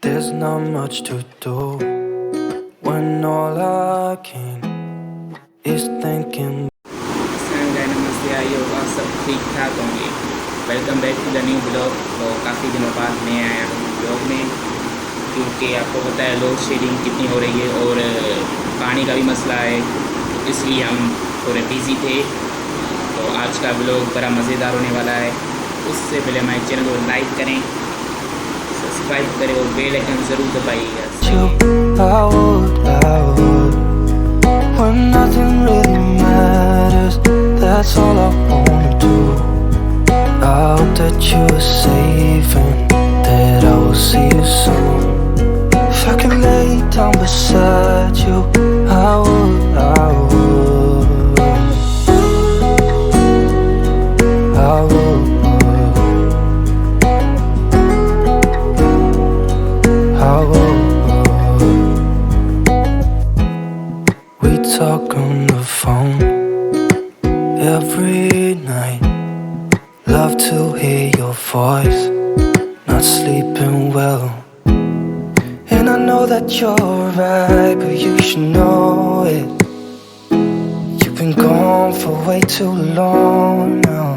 There's not much to do when all I can is thinking. नमस्ते आइए और सब ठीक ठाक होंगे। Welcome back to the new blog. तो काफ़ी दिनों बाद मैं आया हूँ ब्लॉग में, क्योंकि आपको पता है लोड शेडिंग कितनी हो रही है और पानी का भी मसला है, इसलिए हम थोड़े बिज़ी थे। तो आज का ब्लॉग बड़ा मज़ेदार होने वाला है। उससे पहले हमारे चैनल को लाइक करें, सब्सक्राइब करें और बेल आइकन ज़रूर दबाइएगा। When nothing really matters, that's all I wanna do. I hope that you are safe and that I will see you soon. If I can lay down beside you, I would, I would, I would, I would. We talk on the phone every night. Love to hear your voice. Not sleeping well, and I know that you're right, but you should know it. You've been gone for way too long now.